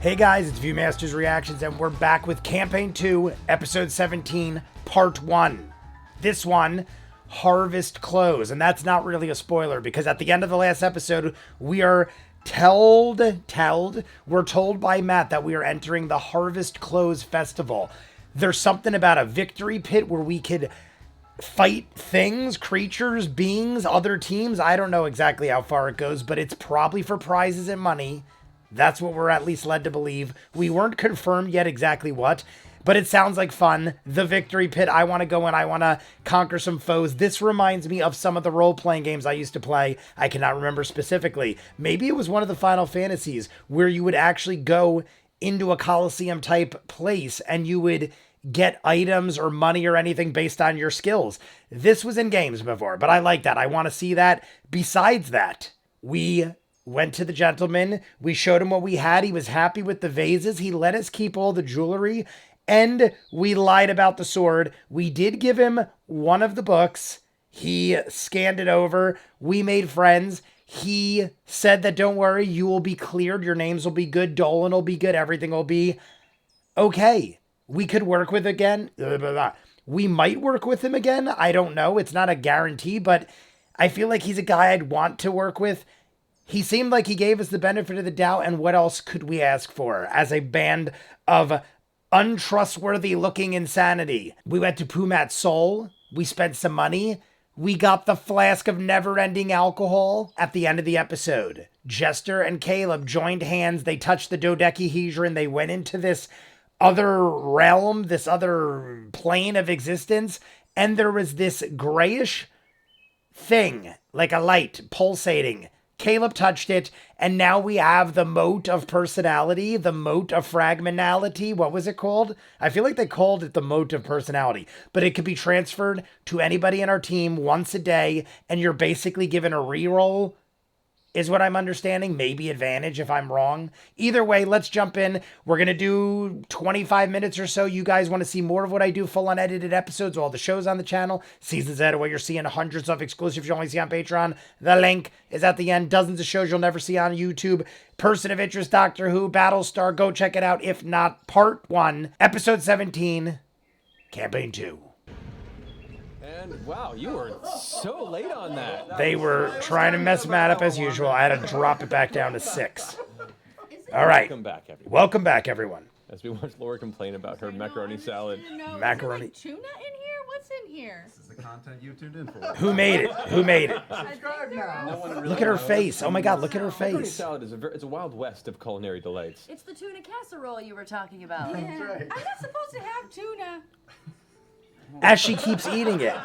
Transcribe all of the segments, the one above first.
Hey guys, it's ViewMasters Reactions, and we're back with Campaign 2, Episode 17, Part 1. This one, Harvest Close, and that's not really a spoiler, because at the end of the last episode, we are we're told by Matt that we are entering the Harvest Close Festival. There's something about a victory pit where we could fight things, creatures, beings, other teams. I don't know exactly how far it goes, but it's probably for prizes and money. That's what we're at least led to believe. We weren't confirmed yet exactly what, but it sounds like fun. The victory pit, I want to go in, I want to conquer some foes. This reminds me of some of the role-playing games I used to play. I cannot remember specifically. Maybe it was one of the Final Fantasies where you would actually go into a Coliseum type place and you would get items or money or anything based on your skills. This was in games before, but I like that. I want to see that. Besides that, we went to the gentleman. We showed him what we had. He was happy with the vases. He let us keep all the jewelry, and we lied about the sword. We did give him one of the books. He scanned it over. We made friends. He said that, don't worry, you will be cleared. Your names will be good. Dolan will be good. Everything will be okay. We could work with again. We might work with him again. I don't know. It's not a guarantee, but I feel like he's a guy I'd want to work with. He seemed like he gave us the benefit of the doubt, and what else could we ask for as a band of untrustworthy-looking insanity? We went to Pumat's Soul. We spent some money. We got the flask of never-ending alcohol at the end of the episode. Jester and Caleb joined hands. They touched the dodecahedron. They went into this other realm, this other plane of existence, and there was this grayish thing, like a light pulsating. Caleb touched it, and now we have the mote of personality, the mote of fragmentality. What was it called? I feel like they called it the mote of personality, but it could be transferred to anybody in our team once a day, and you're basically given a reroll, is what I'm understanding. Maybe advantage if I'm wrong. Either way, let's jump in. We're going to do 25 minutes or so. You guys want to see more of what I do, full unedited episodes, all the shows on the channel, seasons ahead of what you're seeing, hundreds of exclusives you only see on Patreon. The link is at the end. Dozens of shows you'll never see on YouTube. Person of Interest, Doctor Who, Battlestar. Go check it out. If not, Part 1, Episode 17, Campaign 2. And wow, you were so late on that. They were trying to mess Matt up as usual. I had to drop it back down to 6. All right. Welcome back, everyone. Welcome back, everyone. As we watch Laura complain about her macaroni salad. Macaroni. Is there, like, tuna in here? What's in here? This is the content you tuned in for. Who made it? Who made it? Subscribe now. Look at her face. Oh my God, look at her Macaroni face. salad is it's a wild west of culinary delights. It's the tuna casserole you were talking about. Yeah. That's right. I'm not supposed to have tuna. As she keeps eating it.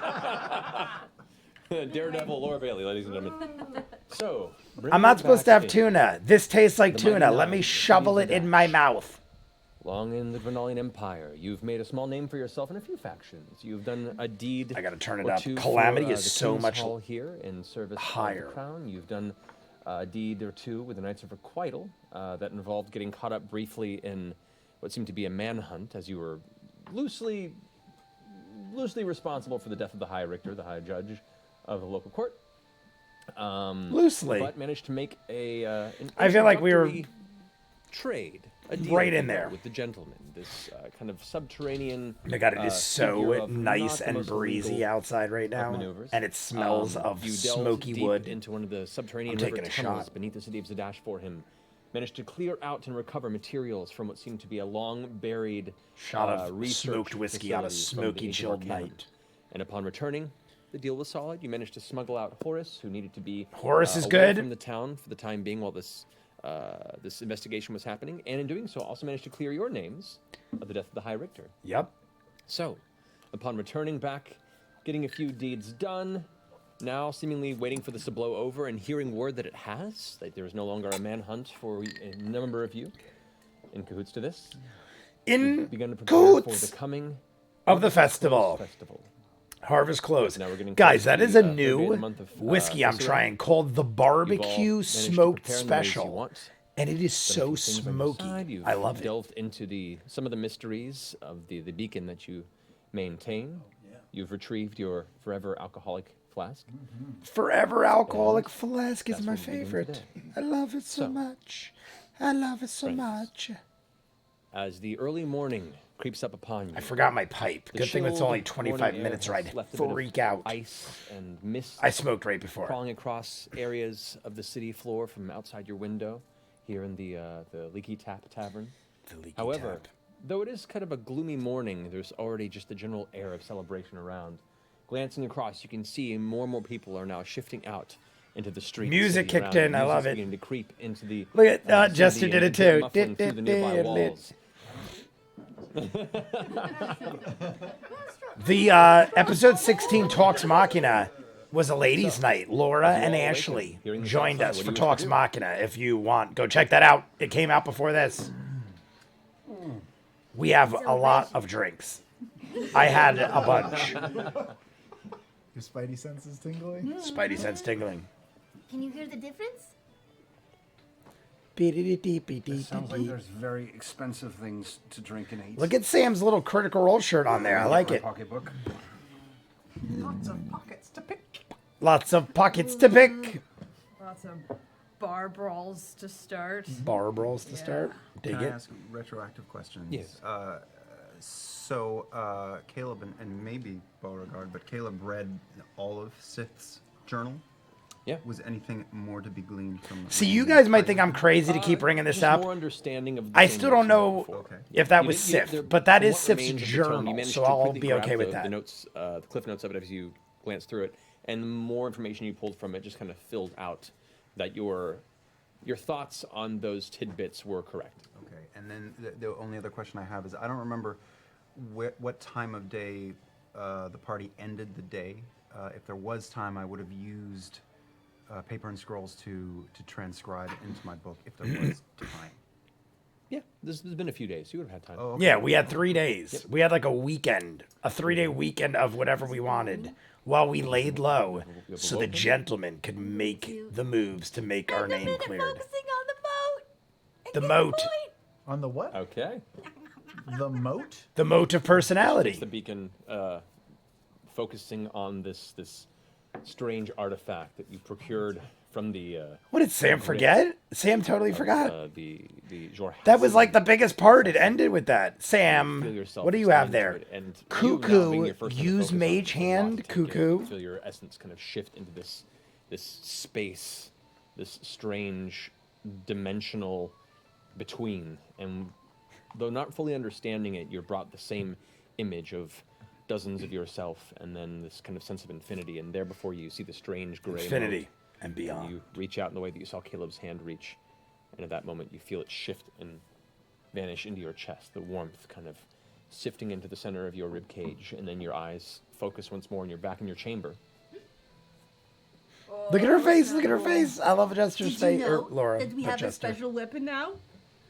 Daredevil Laura Bailey, ladies and gentlemen. So, I'm not supposed to have tuna. This tastes like tuna. Let me shovel it in my mouth. Long in the Drenalian Empire, you've made a small name for yourself in a few factions. You've done a deed. I gotta turn it or up. two Calamity for, is the so King's much Hall here in service higher. of the crown. You've done a deed or two with the Knights of Requital that involved getting caught up briefly in what seemed to be a manhunt, as you were loosely responsible for the death of the High Richter, the High Judge of the local court. Loosely. But managed to make an I feel like we were introductory trade, a deal, right if in you will, there. with the gentleman. This kind of subterranean. Oh my God, it is figure so of nice not the and most breezy legal outside right of now. maneuvers. And it smells of You delved smoky deep wood. into one of the subterranean I'm river taking a tunnels shot. beneath the city of Zadash for him. Managed to clear out and recover materials from what seemed to be a long buried Shot of research smoked whiskey on a facility from the smoky, ancient chilled Arcanum. night. And upon returning, the deal was solid. You managed to smuggle out Horace, who needed to be Horace is away good. from the town for the time being while this this investigation was happening, and in doing so, also managed to clear your names of the death of the High Richter. Yep. So, upon returning back, getting a few deeds done, now seemingly waiting for this to blow over and hearing word that it has, that there is no longer a manhunt for a number of you in cahoots to this. In Begun to prepare for cahoots the coming of the festival. festival. Harvest Close. Now we're getting Guys, close that to is the, a third day of new the month of, whiskey I'm February. trying called the You've all Barbecue managed to Smoked prepare in the ways you Special. want. And it is Done a so few things on your side. smoky. You've I love it. delved into some of the mysteries of the beacon that you maintain. You've retrieved your forever alcoholic flask. Forever Alcoholic Flask is that's my what we're doing favorite. today. I love it so So, much. I love it so Friends. much. As the early morning creeps up upon you. I forgot my pipe. the Good thing it's chilled only 25 morning air minutes or has I'd left a bit of freak out. Ice and mist I smoked right before. crawling across areas of the city floor from outside your window here in the Leaky Tap Tavern. The leaky However, tap. though it is kind of a gloomy morning, there's already just a general air of celebration around. Glancing across, you can see more and more people are now shifting out into the streets. Music city kicked around. in, I love Music's it. beginning to creep into the Look at city Jester and did it begin too. muffling through the nearby walls. The episode 16 Talks Machina was a ladies' night. Laura As you and all awaken, Ashley hearing the joined sound, us what for do you wish Talks to do? Machina. If you want, go check that out. It came out before this. We have a lot of drinks. I had a bunch. Your spidey senses tingling? Spidey sense tingling. Can you hear the difference? It sounds like there's very expensive things to drink and eat. Look at Sam's little Critical Role shirt on there. I like My it. Pocketbook. Lots of pockets to pick. Lots of pockets to pick. Lots of bar brawls to start. Bar brawls to start. Dig Can I it. ask retroactive questions? Yes. So Caleb and maybe Beauregard, but Caleb read all of Sith's journal. Yeah. Was anything more to be gleaned from? See, you guys might think I'm crazy to keep bringing this Just up. more understanding of the I same still notes don't you had know before. Okay. if that You was did- you- Sif, there- but that from is what Sif's remains of the tome, you journal, managed so to I'll quickly be okay grab with the that. notes, the cliff notes of it as you glance through it, and the more information you pulled from it just kind of filled out that your thoughts on those tidbits were correct. Okay, and then the only other question I have is I don't remember what time of day the party ended the day. If there was time, I would have used paper and scrolls to transcribe into my book if there was time. Yeah, there's been a few days. You would have had time. Oh, okay. Yeah, we had 3 days. We had like a weekend, a 3-day weekend of whatever we wanted while we laid low so the gentleman could make the moves to make our name cleared. Focusing on the moat. The moat. On the what? Okay. The moat? The moat of It's personality. the beacon focusing on this strange artifact that you procured from the What did Sam forget? Sam totally forgot. the Jor. That was like the biggest part. It ended with that. Feel Sam, yourself what do you have expand there? into it, and you now being Cuckoo, your first kind of use focus on mage the hand, lost, you Cuckoo. feel your essence kind of shift into this space, this strange dimensional between, and though not fully understanding it, you're brought the same image of dozens of yourself, and then this kind of sense of infinity, and there before you see the strange gray Infinity moat. and And beyond. you reach out in the way that you saw Caleb's hand reach, and at that moment you feel it shift and vanish into your chest, the warmth kind of sifting into the center of your rib cage, and then your eyes focus once more, and you're back in your chamber. Look at her face. Look at her face. I love Jester's Did you face. know Or Laura. that we not have a Jester. Special weapon now?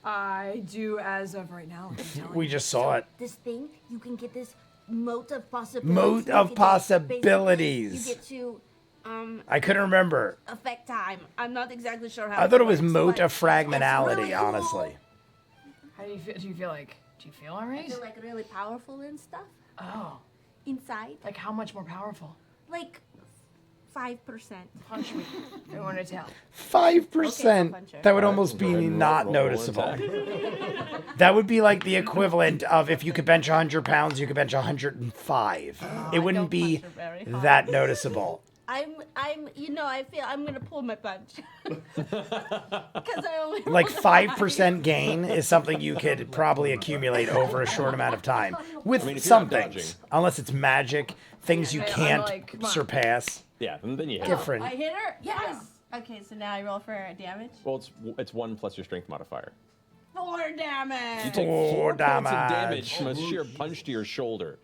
I do as of right now. I'm telling We you. just saw it. This thing, you can get this moat of possibilities. Moat You of can get- possibilities. basically, You get to I couldn't remember. affect time. I'm not exactly sure how. I thought it was works, moat but of fragmentality, it's really cool. honestly. How do you feel? Do you feel like? Do you feel I alright? feel like really powerful and stuff Oh, inside. like how much more powerful? Like 5%. Punch me. I want to tell. 5%. puncher. That would almost Go be ahead and not roll noticeable. attack. That would be like the equivalent of if you could bench 100 pounds, you could bench 105. It wouldn't don't be punch her very hard. that noticeable. I feel I'm gonna pull my punch. Because I only Like 5% gain is something you could probably accumulate over a short amount of time. With I mean, if you're some not things. dodging. Unless it's magic, things you I'm can't like, come on. surpass. Yeah, and then you hit. Different. I hit her. Yes. Okay, so now I roll for damage. Well, it's 1 plus your strength modifier. 4 damage. You take 4 4 points of damage. damage from a sheer punch to your shoulder.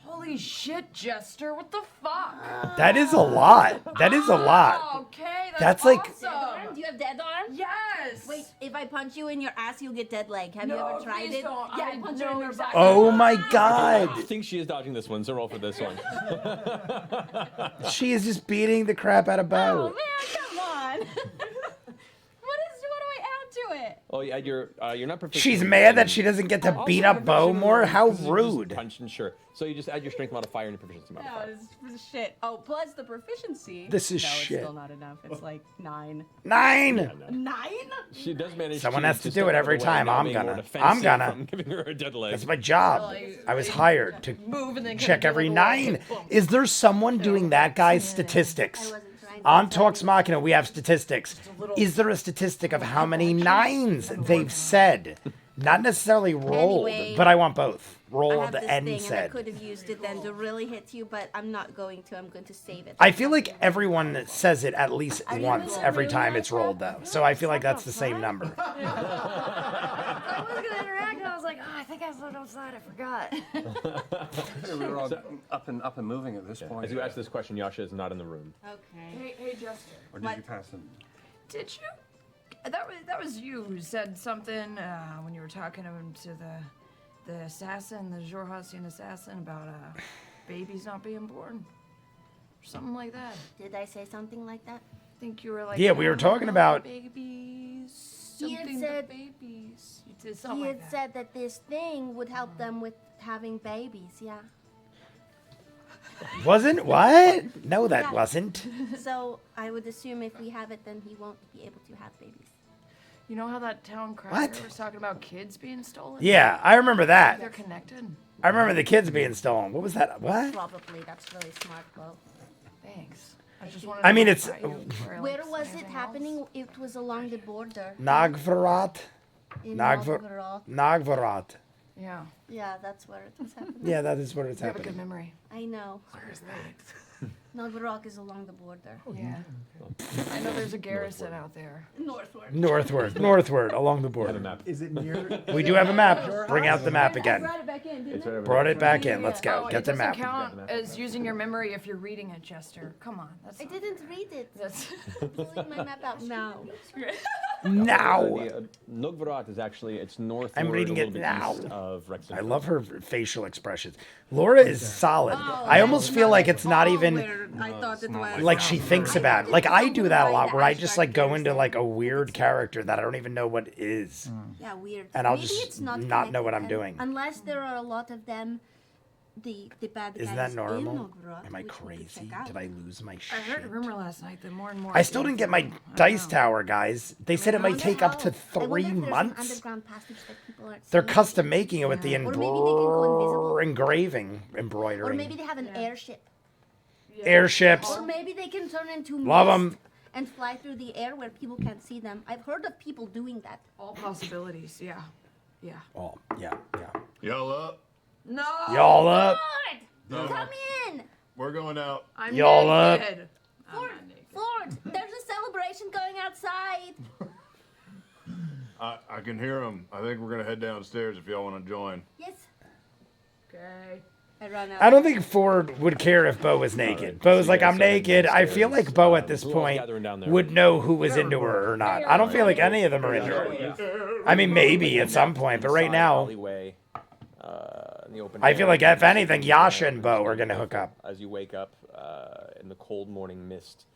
Holy shit, Jester! What the fuck? That is a lot. That is a lot. Okay, That's like- Dead arm? awesome. Do you have dead arm? Yes. Wait, if I punch you in your ass, you'll get dead leg. Have you No, ever tried please it? don't. Yeah, I punch her in know her exactly. back. Oh my I god. think she is dodging this one, so roll for this one. She is just beating the crap out of Oh Bo. man, come on. What do I add to it? Oh yeah, you're not proficient. She's in- mad that she doesn't get to Also beat up Bo proficient more? in- How 'cause you just rude. punched and sure. So you just add your strength modifier and your proficiency No, modifier. this is shit. Oh, plus the proficiency. This is no, shit. it's still not enough. It's like 9. 9! Yeah, no. 9? She does manage. Someone has to do step it out of every the way, time. not I'm being more gonna. defensive I'm gonna. from giving her a dead leg. That's my job. I was hired to Move and then check kinda every do a little 9. boom. Is there someone doing that guy's I statistics? wasn't trying to On tell Talks you. Machina, we have statistics. Is there a statistic of how many 9s they've said? Not necessarily rolled, Anyway, but I want both. I Rolled have this and thing, and I said. could have used it then to really hit you, but I'm not going to. I'm going to save it. I feel like everyone says it at least Are you once really every like time that? it's rolled, though. So I feel like that's the same number. I was gonna interact, and I was like, oh, I think I was outside. I forgot. We were all up and moving at this point. As you ask this question, Yasha is not in the room. Okay. Hey, Jester. Or did you pass him? Did you? That was you who said something when you were talking to the assassin, the Jorhasian assassin, about babies not being born, or something like that. Did I say something like that? I think you were like, Yeah, we were talking about- babies. He had Something said- but babies. You did He something had like that. said that this thing would help them with having babies, yeah. Wasn't? What? No, that Yeah. wasn't. So I would assume if we have it, then he won't be able to have babies. You know how that town crier What? was talking about kids being stolen? Yeah, I remember that. They're connected. I remember the kids being stolen. What was that? What? Probably. That's really smart, Bo. Thanks. I just wanted I to mean, run it's- by you before I, Where like, was say it anything happening? else. It was along the border. Nagvarat? In Nagvar- Novgorod. Nagvarat. Yeah. Yeah, that's where it was happening. Yeah, that is what it's You have a good happening. memory. I know. Novgorod is along the border. Yeah. I know there's a garrison out there. Northward. Northward, along the I have a border. map. Is it near? We do have a map. Bring out the map I again. brought it back in, didn't I? Brought it back in. Let's go. Oh, Get it the doesn't map. count as using your memory if you're reading it, Jester. Come on. That's I not- didn't read it. That's Pulling my map out now. Now. Novgorod is actually it's north. I'm reading a it little bit now. East of Rexenfeld. I love her facial expressions. Laura is solid. I almost feel like it's not even I thought it was. like she thinks about it. Like I do that a lot where I just like go into like a weird character that I don't even know what is. Yeah, weird. And I'll Maybe just it's not know what I'm connected, doing. Unless there are a lot of them, the bad guys Isn't that in normal? Novgorod, Am I which we could crazy? check out. Did I lose my I heard a shit? rumor last night that more and more. I still didn't get my I don't dice know. tower, guys. They said it I might wonder take up how- to I wonder 3 if there's an months. underground passage that people aren't They're seeing. custom making it with the Or maybe they can go invisible. engraving, Or embroidering. maybe they have an airship. Airships. Or maybe they can turn into Love mist 'em. and fly through the air where people can't see them. I've heard of people doing that. All possibilities. Yeah. Yeah. Oh, yeah. Y'all up? No. Y'all up? Ford, come in. We're going out. I'm Y'all up? naked. I'm Ford, not naked. Ford, there's a celebration going outside. I can hear them. I think we're gonna head downstairs if y'all want to join. Yes. Okay. I run out. I don't think Ford would care if Bo was naked. Bo's So like, you guys I'm started naked. I feel downstairs. like Bo at this Who else point gathering down there? would know who was into her or not. I don't feel like any of them are into her. I mean, maybe at some point, but right Inside now, alleyway, in the open I feel air, like if you anything, see, Yasha and Bo are gonna hook up. As you wake up in the cold morning mist,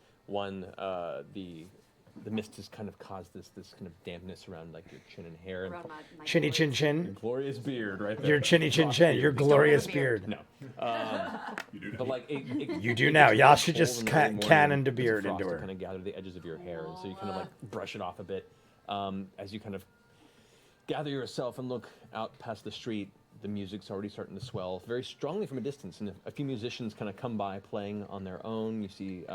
the mist has kind of caused this kind of dampness around like your chin and hair. And Chinny chin chin. glorious beard right there. Your chinny chin chin. Your glorious beard. No. But like You do now. it Yasha gets just cold in the early morning, cannoned a the beard frost into will her. kind of gather the edges of your hair, and so you kind of like brush it off a bit. As you kind of gather yourself and look out past the street, the music's already starting to swell very strongly from a distance, and a few musicians kind of come by playing on their own. You see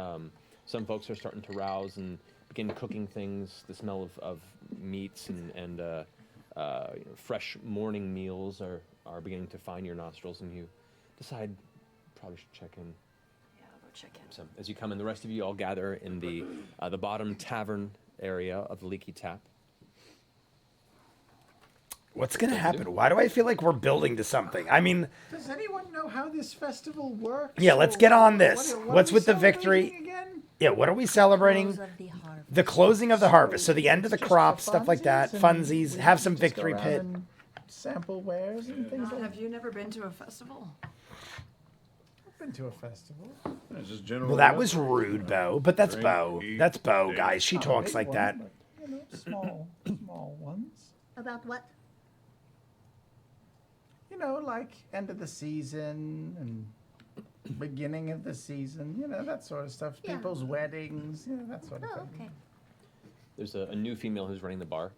some folks are starting to rouse and begin cooking things. The smell of meats and fresh morning meals are beginning to find your nostrils, and you decide probably should check in. Yeah, I'll go check in. So as you come in, the rest of you all gather in the bottom tavern area of the Leaky Tap. What's gonna happen? Why do I feel like we're building to something? I mean, Does anyone know how this festival works? yeah, let's Or get on what- this. what are What's we with the celebrating victory? again? Yeah, what are we celebrating? Close of the harvest. The closing of the harvest. So the end of the Just crop, for stuff like that. and Funsies. we Have some just go victory around pit. and sample wares and things like that. Have you never been to a festival? I've been to a festival. It's just general. Well, that was rude, Bo. But that's Bo. That's Bo, guys. She talks like that. small ones. About what? Like end of the season and beginning of the season. That sort of stuff. Yeah. People's weddings. That sort of Oh, thing. okay. There's a new female who's running the bar.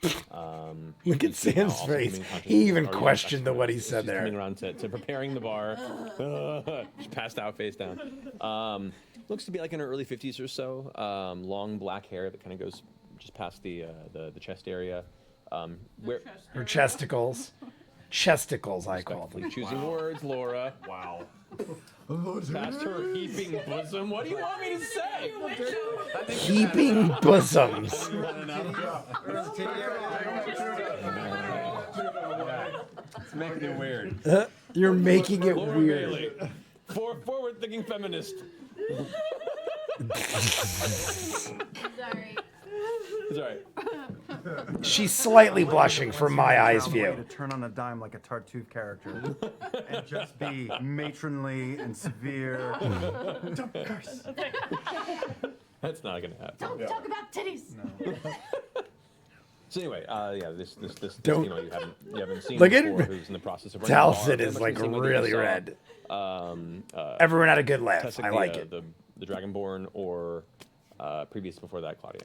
Look at she's now Sam's also face. coming conscious- He even or, yeah, questioned actually, what he she's said there. coming around to preparing the bar. She's passed out face down. Looks to be like in her early 50s or so. Long black hair that kind of goes just past the chest area. Where Her chesticles. Chesticles, I call respectfully them. choosing words, Laura. Wow. Past her heaping bosom. What do you want me to say? Heaping bosoms. It's making it weird. You're making it Laura weird. Bailey, forward-thinking feminist. Sorry. It's all right. She's slightly blushing from my eyes Found a way view. to turn on a dime like a Tartuffe character and just be matronly and severe. Don't curse. That's not gonna happen. Don't talk about titties. So anyway, this Don't- female you haven't seen Look at before, it. who's in the process of running the bar, Talcid very is much like the same way that you really saw, red. Uh, Everyone had a good laugh. Tessa, I like it. the Dragonborn, or previous before that, Claudia.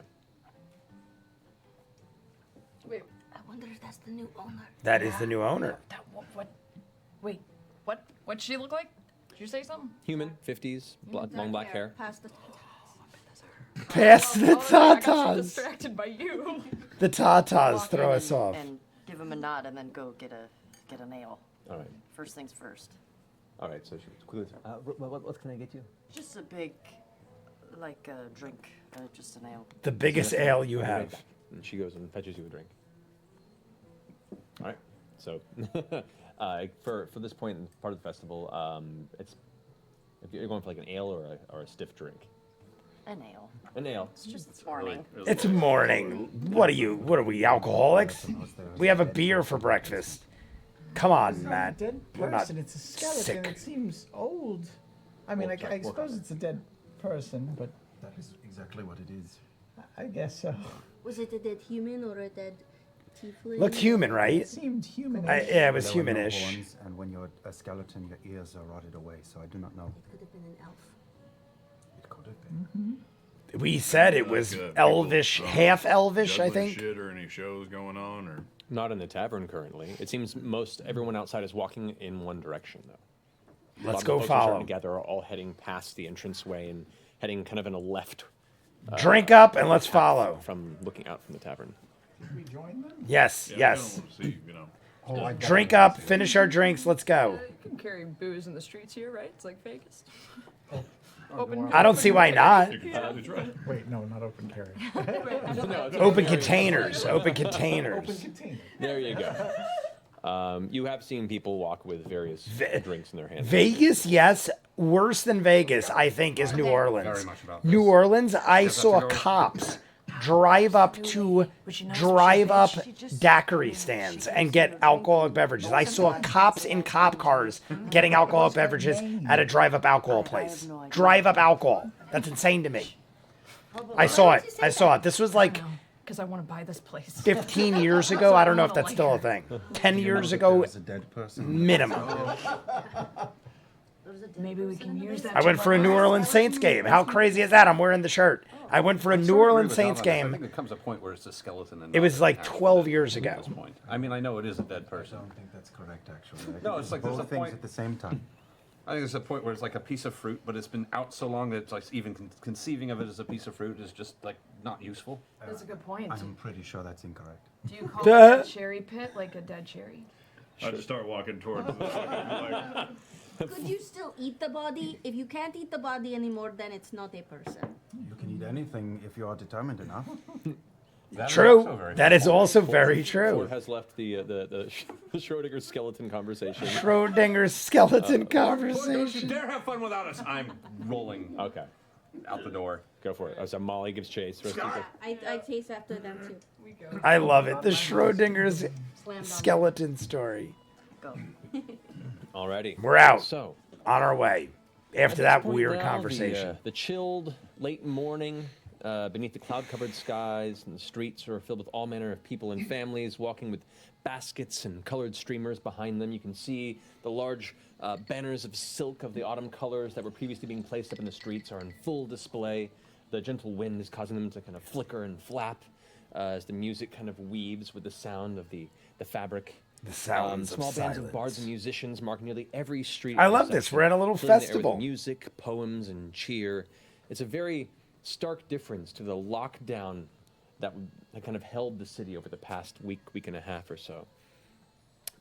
Wait, I wonder if that's the new owner. That is the new owner. what? Wait, what? What'd she look like? Did you say something? Human, 50s, long black hair. Past the. Pass the I got so tatas. distracted by you. The tatas Walk throw in us off. And give him a nod, and then go get an ale. All right, First things first. all right. So she quickly. What can I get you? Just a big, like drink, just an ale. The biggest ale you have. And she goes and fetches you a drink. All right. So, for this point in part of the festival, it's if you're going for like an ale or a stiff drink. An ale. An ale. It's just morning. It's morning. What are we, alcoholics? We have a beer for breakfast. Come on, It's not Matt. a dead We're not person. It's a skeleton. sick. It seems old. I mean, I suppose it's a dead person, but That is exactly what it is. I guess so. Was it a dead human or a dead tiefling? Looked human, It right? seemed human. Yeah, it was There were no humanish. horns, and when you're a skeleton, your ears are rotted away, so I do not know. It could have been an elf. It could have been. We said it was elvish, half elvish, I Juggling think. Shit or any shows going on or Not in the tavern currently. It seems everyone outside is walking in one direction though. Let's A go lot of the folks are starting follow. together are all heading past the entranceway and heading kind of in a left. Drink up and let's follow. From looking out from the tavern. Should we join them? Yes, yeah, yes. I don't want to see, Oh, I Drink up, finish our drinks, let's go. You can carry booze in the streets here, right? It's like Vegas. I don't see why not. That's right. Wait, no, not open carry. Open containers, open containers. Open container. There you go. You have seen people walk with various drinks in their hands. Vegas, yes. Worse than Vegas, I think, is New Orleans. Very much about New this. Orleans, I saw cops drive up daiquiri stands and get alcoholic beverages. I saw cops in cop cars getting alcoholic beverages at a drive-up alcohol place. Drive-up alcohol. That's insane to me. I saw it. I saw it. This was like Because I want to buy this place. 15 years ago. I don't know if that's still a thing. 10 years ago, As a dead person. minimum. Maybe we can use that. I went for a New Orleans Saints game. How crazy is that? I'm wearing the shirt. I went for a New Orleans Saints I game. think there comes a point where it's a skeleton. And It not was an like actual 12 dead years person ago. At this point. I mean, I know it is a dead I person. don't think that's correct, actually. I think No, it's like there's both a things point- at the same time. I think there's a point where it's like a piece of fruit, but it's been out so long that it's like even conceiving of it as a piece of fruit is just like not useful. That's a good point. I'm pretty sure that's incorrect. Do you call Duh. it a cherry pit like a dead cherry? I just start walking towards the like, Could you still eat the body? If you can't eat the body anymore, then it's not a person. You can eat anything if you are determined enough. That is True. also very That is also very Ford true. has left the Schrodinger skeleton conversation. Schrodinger's skeleton Don't you conversation. dare have fun without us! I'm rolling Okay, out the door. go for it. So Molly gives chase. Rest of the- I chase after them too. We go. I love it. The Schrodinger's Slam down. skeleton story. Go. Alrighty. We're out. So On our way. After at that this point weird now, conversation. the chilled late morning beneath the cloud-covered skies, and the streets are filled with all manner of people and families walking with baskets and colored streamers behind them. You can see the large banners of silk of the autumn colors that were previously being placed up in the streets are in full display. The gentle wind is causing them to kind of flicker and flap as the music kind of weaves with the sound of the fabric. The sounds small of bands silence. of bards and musicians mark nearly every street. I love this. We're at a little filling the air with festival. music, poems, and cheer. It's a very stark difference to the lockdown that kind of held the city over the past week and a half or so.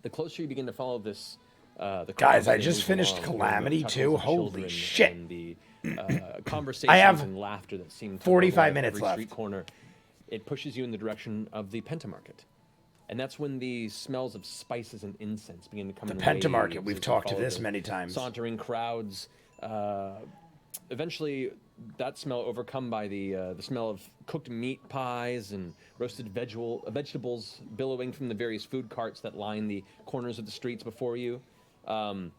The closer you begin to follow this, the Guys, I crowds just move finished along, hearing Calamity the chuckles too. of Holy children shit. And the conversations I have and laughter that seem to 45 overlap minutes every left. street corner. It pushes you in the direction of the Pentamarket. And that's when the smells of spices and incense begin to come in. The Pentamarket, waves we've as you talked to follow this the many times. Sauntering crowds. Eventually, that smell overcome by the smell of cooked meat pies and roasted vegetables billowing from the various food carts that line the corners of the streets before you. I want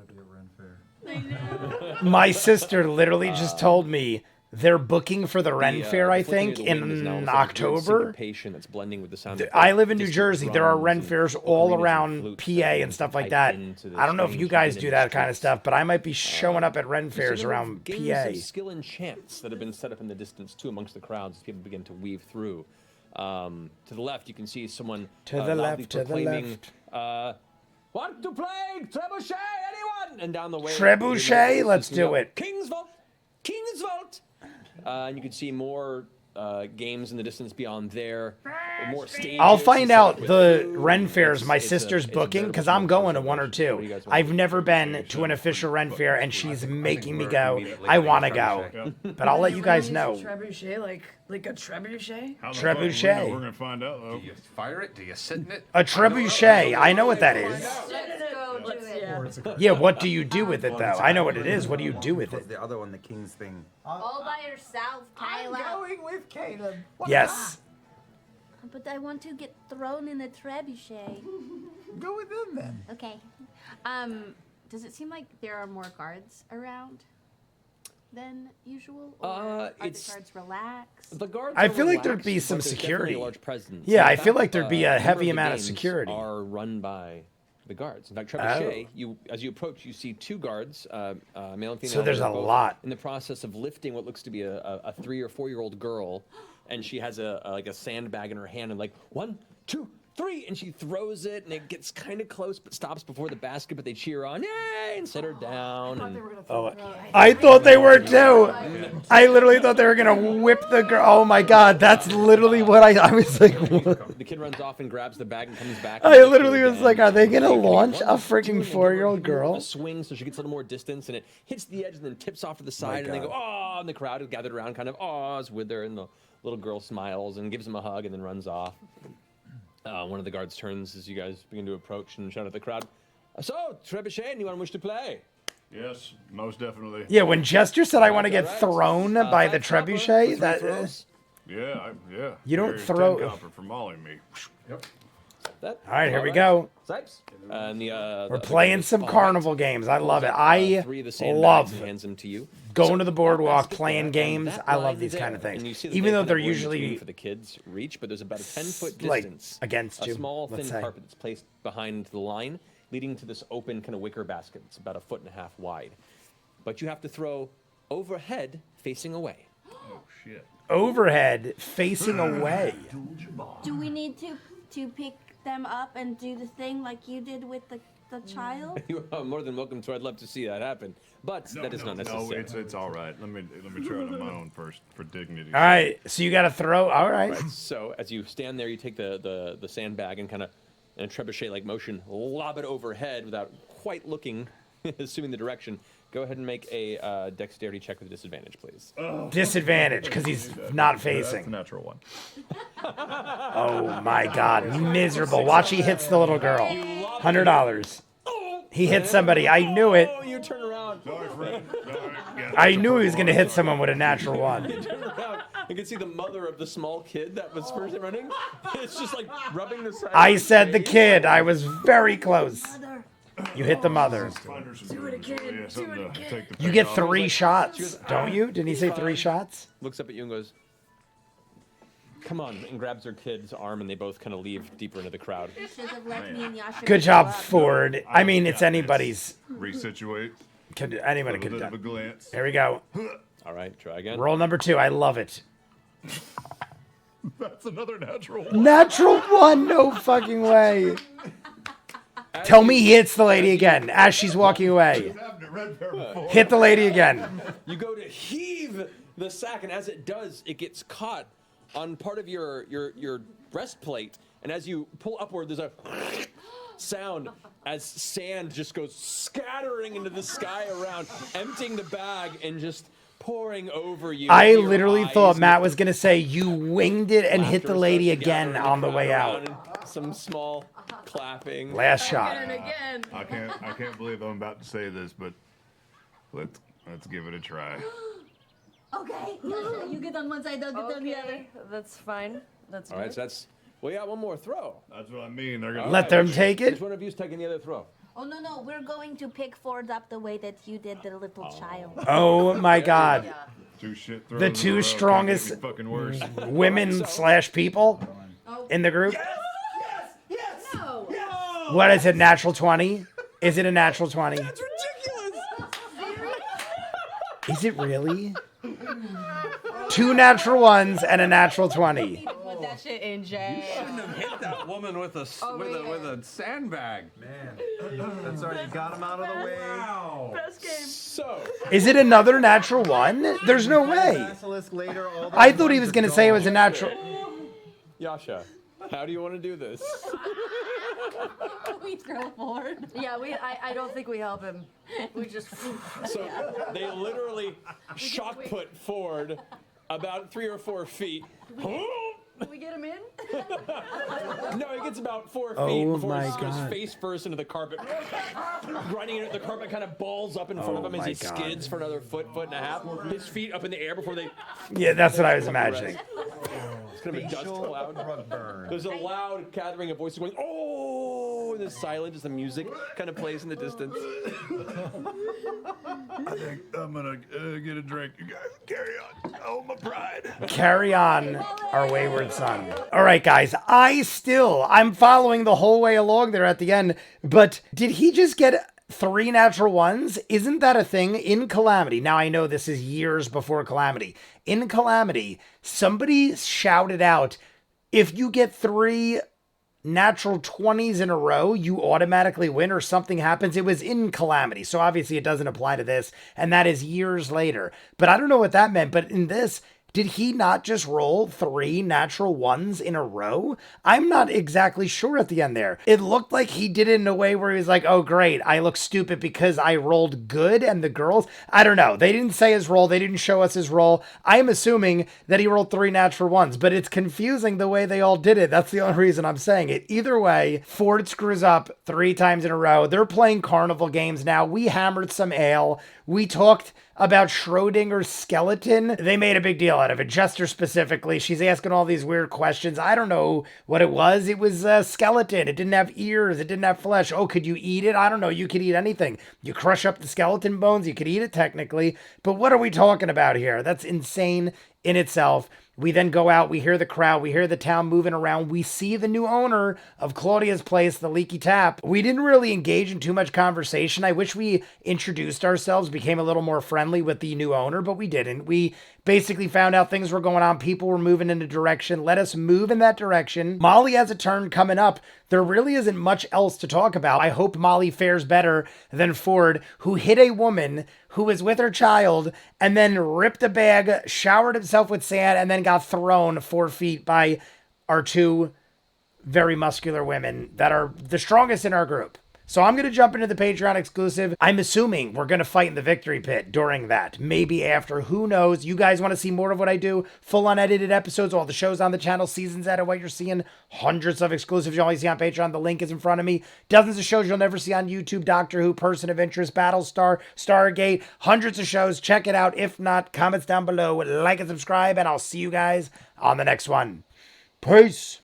to be at Ren Fair. My sister literally just told me they're booking for the Ren Fair, I the flickering think, of the wind is now in almost like a weird October. syncopation that's blending with the sound of I live in New distant Jersey. There are drums Ren and fairs all ocarinas and around flutes PA that and stuff like pipe that. into the I don't know if you strange guys hidden do that kind of streets. stuff, but I might be showing up at Ren There's fairs a number of around games PA. of skill and chance that have been set up in the distance too amongst the crowds as people begin to weave through. To the left, you can see someone To the loudly left, to the proclaiming, left. "Want to play Trebuchet, anyone?" And down the way, Trebuchet? Let's do it. King's Vault, King's Vault. And you can see more games in the distance beyond there. More stages. I'll find set up out with the food. Ren fairs my It's a- sister's it's a booking veritable because I'm small going to one or celebration. What do two. you guys want I've to do? never been to an official Ren fair, and she's making me go. I want to go, but I'll let you guys know. Trebuchet, like a trebuchet? How the fuck will we know? Trebuchet. We're gonna find out though. Do you fire it? Do you sit in it? A trebuchet. I know what that is. Let's go do it. Yeah, what do you do with it though? I know what it is. What do you do with What's it? the other one, the King's thing? All by yourself, I'm Caleb. going with Caleb. Yes. But I want to get thrown in a trebuchet. Go with them then. Okay. Does it seem like there are more guards around than usual? Or are the it's- guards relaxed? The guards I are feel like there'd relaxed, be but some there's definitely security. a large presence. Yeah, In I feel fact, like there'd be a number heavy of the amount of games security. Are run by the guards. In fact, Trebuchet, as you approach, you see two guards, male and female. So there's who are a both lot. in the process of lifting what looks to be a 3 or 4 year old girl, and she has a sandbag in her hand, and like 1, 2, 3, and she throws it, and it gets kind of close, but stops before the basket. But they cheer on, yay, and set her down. And I thought they were too. I literally thought they were gonna whip the girl. Oh my god, that's literally what I was like. What? the kid runs off and grabs the bag and comes back. I and literally was again. like, are they gonna Take it launch one, a two, freaking and they give 4-year-old her girl? A swing so she gets a little more distance, and it hits the edge and then tips off to the side, and they go, oh, and the crowd is gathered around, kind of awes with her, and the little girl smiles and gives him a hug and then runs off. One of the guards turns as you guys begin to approach and shout at the crowd, "So, Trebuchet, anyone wish to play?" Yes, most definitely. Yeah, when Jester said I want to get Alright. thrown by the Fat Copper trebuchet, with that three throws. Yeah, yeah. You don't Here's throw- 10 copper for Molly and me. Yep. That. All right, here we Alright. go. Sipes. And We're playing some carnival games. I love it. I Three of the sandbags love and hands them to you. going to the boardwalk, playing And games. that I line love these there, kind of things. and you see that Even they though kind of they're were in between usually for the kids' reach, but there's about a 10-foot like, distance against you, a small let's thin say. carpet that's placed behind the line, leading to this open kind of wicker basket. It's about 1.5 feet wide, but you have to throw overhead, facing away. Oh shit. overhead facing away. Do we need to pick them up and do the thing like you did with the child? You are more than welcome to. I'd love to see that happen, but that is not necessary. No, it's all right. Let me try it on my own first for dignity. All right, so you got to throw. All right. Right, so as you stand there, you take the sandbag and kind of, in a trebuchet-like motion, lob it overhead without quite looking, assuming the direction. Go ahead and make a dexterity check with disadvantage, please. Disadvantage because he's not That's a facing. natural one. Oh my God, miserable. Watch, he hits the little girl. $100. He hit somebody. I knew it. Oh, you turn around. Sorry, friend. I knew he was going to hit someone with a natural one. You turn around. You can see the mother of the small kid that was first running. It's just like rubbing the side. I of his said the face. kid. I was very close. You hit the mother. Do it again. Do it again. You get 3 shots, don't you? Didn't he say 3 shots? Looks up at you and goes, "Come on," and grabs her kid's arm, and they both kind of leave deeper into the crowd. You should have let me and Yasha Good grow job, up. Ford. I mean, it's anybody's. Resituate. Anybody A could bit do. of a glance. Here we go. All right, try again. Roll number 2. I love it. That's another natural one. Natural 1. No fucking way. Tell me he hits the lady again as she's walking away. Hit the lady again. You go to heave the sack, and as it does, it gets caught on part of your breastplate. And as you pull upward, there's a sound as sand just goes scattering into the sky around, emptying the bag and just pouring over you. I Your literally eyes thought with Matt was going to say you winged it and hit the laughter lady starts again gathering on the crowd way around, out. and some small clapping. Last shot. And again. I can't believe I'm about to say this, but let's give it a try. Okay, Yasha, you get on one side, I'll get on the other. Okay, that's fine. That's All good. right, so that's, well, yeah, one more throw. That's what I mean. They're gonna Let them take Which it. one of you's taking the other throw? Oh no, we're going to pick Ford up the way that you did the little child. Oh my God. Yeah. 2 shit throws The in a 2 row. Can't strongest get any fucking worse. women/people in the group. No. What is it? Natural 20? Is it a natural 20? That's ridiculous! Is it really? 2 natural 1s and a natural 20. Put that shit in jail. Shouldn't have hit that woman with a with a sandbag. Man, that's all right. You got him out of the way. Best game. So, Is it another natural 1? There's no way. Basilisk later, all I those thought he ones was are going to say it was a gone. natural. Yasha, how do you want to do this? We throw Ford. Yeah, I don't think we help him. We just. So they literally shot put Ford about 3 or 4 feet. Can we get him in? No, he gets about 4 feet Oh before my he goes God. face first into the carpet. Grinding into it, the carpet kind of balls up in front of him as my he God. skids for another foot and a half. His feet up in the air before they. Yeah, that's what I was imagining. It's kind of a dust Facial cloud. rug burn. There's a loud gathering of voices going, "Oh!" And there's silence as the music kind of plays in the distance. I think I'm gonna get a drink. You guys carry on. Oh, my pride. Carry on, our wayward son. All right, guys. I'm following the whole way along there at the end. But did he just get 3 natural 1s? Isn't that a thing in Calamity? Now, I know this is years before Calamity. In Calamity, somebody shouted out, if you get 3 natural 20s in a row, you automatically win or something happens. It was in Calamity, so obviously it doesn't apply to this, and that is years later. But I don't know what that meant, but in this, did he not just roll 3 natural 1s in a row? I'm not exactly sure at the end there. It looked like he did it in a way where he was like, oh great, I look stupid because I rolled good and the girls, I don't know. They didn't say his roll. They didn't show us his roll. I'm assuming that he rolled 3 natural 1s, but it's confusing the way they all did it. That's the only reason I'm saying it. Either way, Ford screws up 3 times in a row. They're playing carnival games now. We hammered some ale. We talked about Schrodinger's skeleton. They made a big deal out of it. Jester specifically, she's asking all these weird questions. I don't know what it was. It was a skeleton. It didn't have ears. It didn't have flesh. Oh, could you eat it? I don't know. You could eat anything. You crush up the skeleton bones. You could eat it technically. But what are we talking about here? That's insane in itself. We then go out, we hear the crowd, we hear the town moving around, we see the new owner of Claudia's place, the Leaky Tap. We didn't really engage in too much conversation. I wish we introduced ourselves, became a little more friendly with the new owner, but we didn't. We basically found out things were going on, people were moving in a direction, let us move in that direction. Molly has a turn coming up. There really isn't much else to talk about. I hope Molly fares better than Ford, who hit a woman who was with her child and then ripped a bag, showered himself with sand, and then got thrown 4 feet by our 2 very muscular women that are the strongest in our group. So I'm going to jump into the Patreon exclusive. I'm assuming we're going to fight in the victory pit during that. Maybe after. Who knows? You guys want to see more of what I do? Full unedited episodes, all the shows on the channel, seasons out of what you're seeing. Hundreds of exclusives you only see on Patreon. The link is in front of me. Dozens of shows you'll never see on YouTube. Doctor Who, Person of Interest, Battlestar, Stargate. Hundreds of shows. Check it out. If not, comments down below. Like and subscribe. And I'll see you guys on the next one. Peace.